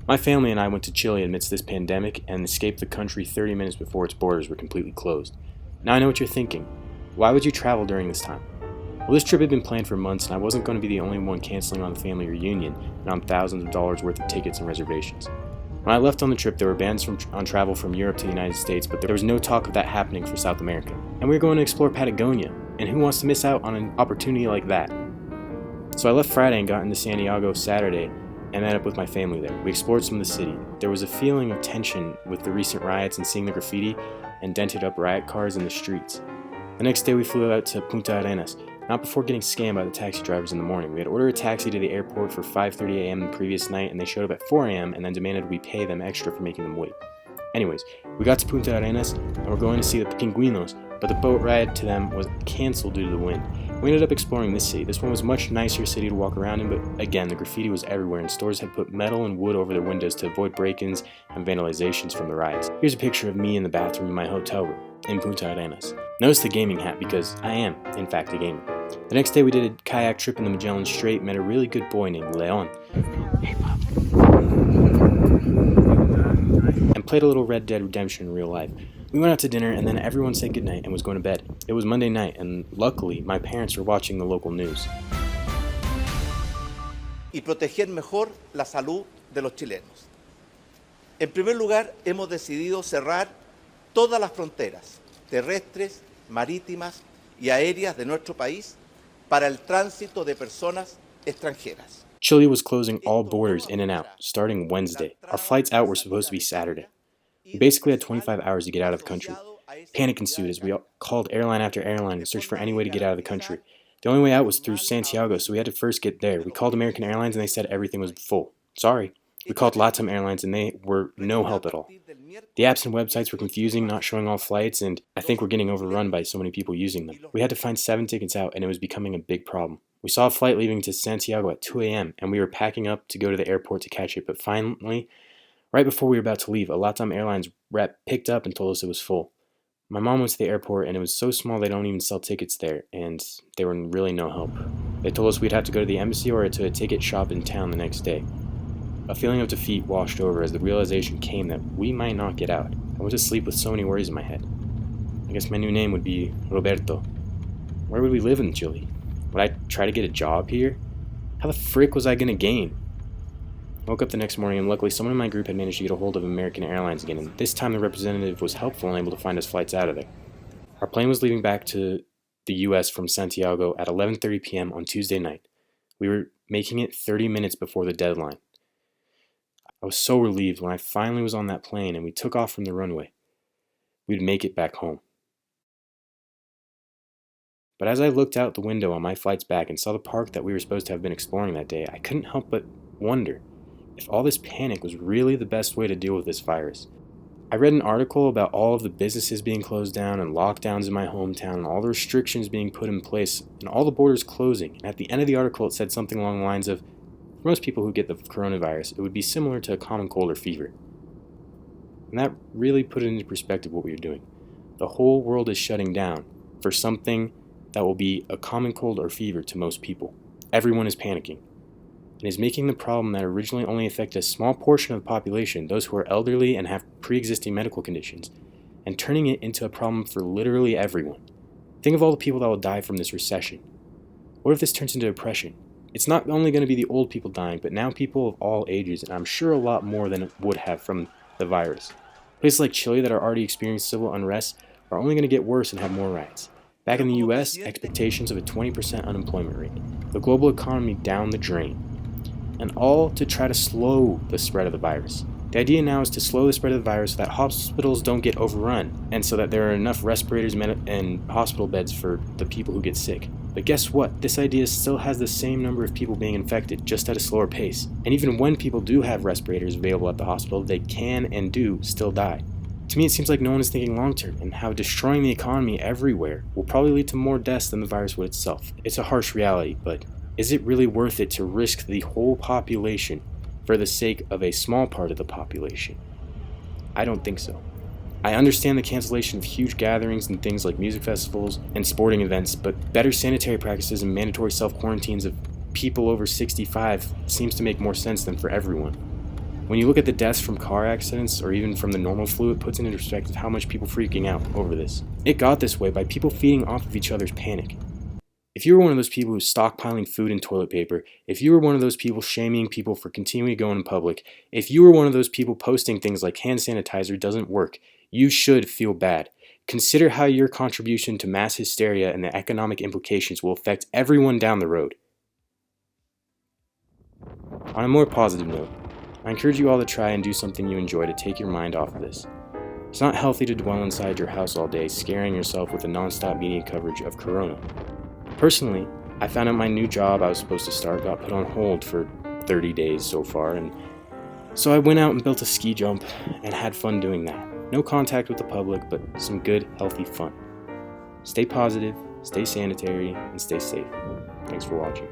My family and I went to Chile amidst this pandemic and escaped the country 30 minutes before its borders were completely closed. Now I know what you're thinking. Why would you travel during this time? Well, this trip had been planned for months, and I wasn't going to be the only one canceling on the family reunion and on thousands of dollars worth of tickets and reservations. When I left on the trip, there were bans on travel from Europe to the United States, but there was no talk of that happening for South America. And we were going to explore Patagonia, and who wants to miss out on an opportunity like that? So I left Friday and got into Santiago Saturday and met up with my family there. We explored some of the city. There was a feeling of tension with the recent riots and seeing the graffiti and dented up riot cars in the streets. The next day we flew out to Punta Arenas, not before getting scammed by the taxi drivers in the morning. We had ordered a taxi to the airport for 5:30 a.m. the previous night, and they showed up at 4 a.m. and then demanded we pay them extra for making them wait. Anyways, we got to Punta Arenas and we're going to see the Pingüinos, but the boat ride to them was canceled due to the wind. We ended up exploring this city. This one was a much nicer city to walk around in, but again, the graffiti was everywhere and stores had put metal and wood over their windows to avoid break-ins and vandalizations from the riots. Here's a picture of me in the bathroom in my hotel room in Punta Arenas. Notice the gaming hat because I am, in fact, a gamer. The next day we did a kayak trip in the Magellan Strait, met a really good boy named Leon. Hey, Pop. And played a little Red Dead Redemption in real life. We went out to dinner and then everyone said goodnight and was going to bed. It was Monday night and luckily my parents were watching the local news. Y proteger mejor la salud de los chilenos. En primer lugar, hemos decidido cerrar todas las fronteras terrestres, marítimas y aéreas de nuestro país para el tránsito de personas extranjeras. Chile was closing all borders in and out, starting Wednesday. Our flights out were supposed to be Saturday. We basically had 25 hours to get out of the country. Panic ensued as we called airline after airline and searched for any way to get out of the country. The only way out was through Santiago, so we had to first get there. We called American Airlines and they said everything was full. Sorry. We called LATAM Airlines and they were no help at all. The apps and websites were confusing, not showing all flights, and I think we're getting overrun by so many people using them. We had to find 7 tickets out and it was becoming a big problem. We saw a flight leaving to Santiago at 2 a.m. and we were packing up to go to the airport to catch it, but finally, right before we were about to leave, a LATAM Airlines rep picked up and told us it was full. My mom went to the airport and it was so small they don't even sell tickets there, and they were really no help. They told us we'd have to go to the embassy or to a ticket shop in town the next day. A feeling of defeat washed over as the realization came that we might not get out. I went to sleep with so many worries in my head. I guess my new name would be Roberto. Where would we live in Chile? Would I try to get a job here? How the frick was I gonna gain? I woke up the next morning and luckily someone in my group had managed to get a hold of American Airlines again, and this time the representative was helpful and able to find us flights out of there. Our plane was leaving back to the US from Santiago at 11:30 p.m. on Tuesday night. We were making it 30 minutes before the deadline. I was so relieved when I finally was on that plane and we took off from the runway. We'd make it back home. But as I looked out the window on my flights back and saw the park that we were supposed to have been exploring that day, I couldn't help but wonder if all this panic was really the best way to deal with this virus. I read an article about all of the businesses being closed down and lockdowns in my hometown and all the restrictions being put in place and all the borders closing. And at the end of the article it said something along the lines of, for most people who get the coronavirus, it would be similar to a common cold or fever. And that really put it into perspective what we were doing. The whole world is shutting down for something that will be a common cold or fever to most people. Everyone is panicking. And is making the problem that originally only affected a small portion of the population, those who are elderly and have pre-existing medical conditions, and turning it into a problem for literally everyone. Think of all the people that will die from this recession. What if this turns into depression? It's not only going to be the old people dying, but now people of all ages, and I'm sure a lot more than it would have from the virus. Places like Chile that are already experiencing civil unrest are only going to get worse and have more riots. Back in the US, expectations of a 20% unemployment rate, the global economy down the drain, and all to try to slow the spread of the virus. The idea now is to slow the spread of the virus so that hospitals don't get overrun, and so that there are enough respirators and hospital beds for the people who get sick. But guess what? This idea still has the same number of people being infected, just at a slower pace. And even when people do have respirators available at the hospital, they can and do still die. To me, it seems like no one is thinking long-term, and how destroying the economy everywhere will probably lead to more deaths than the virus would itself. It's a harsh reality, but is it really worth it to risk the whole population for the sake of a small part of the population? I don't think so. I understand the cancellation of huge gatherings and things like music festivals and sporting events, but better sanitary practices and mandatory self-quarantines of people over 65 seems to make more sense than for everyone. When you look at the deaths from car accidents or even from the normal flu, it puts into perspective how much people freaking out over this. It got this way by people feeding off of each other's panic. If you were one of those people who's stockpiling food and toilet paper, if you were one of those people shaming people for continuing to go in public, if you were one of those people posting things like hand sanitizer doesn't work, you should feel bad. Consider how your contribution to mass hysteria and the economic implications will affect everyone down the road. On a more positive note, I encourage you all to try and do something you enjoy to take your mind off of this. It's not healthy to dwell inside your house all day, scaring yourself with the nonstop media coverage of Corona. Personally, I found out my new job I was supposed to start got put on hold for 30 days so far, and so I went out and built a ski jump and had fun doing that. No contact with the public, but some good, healthy fun. Stay positive, stay sanitary, and stay safe. Thanks for watching.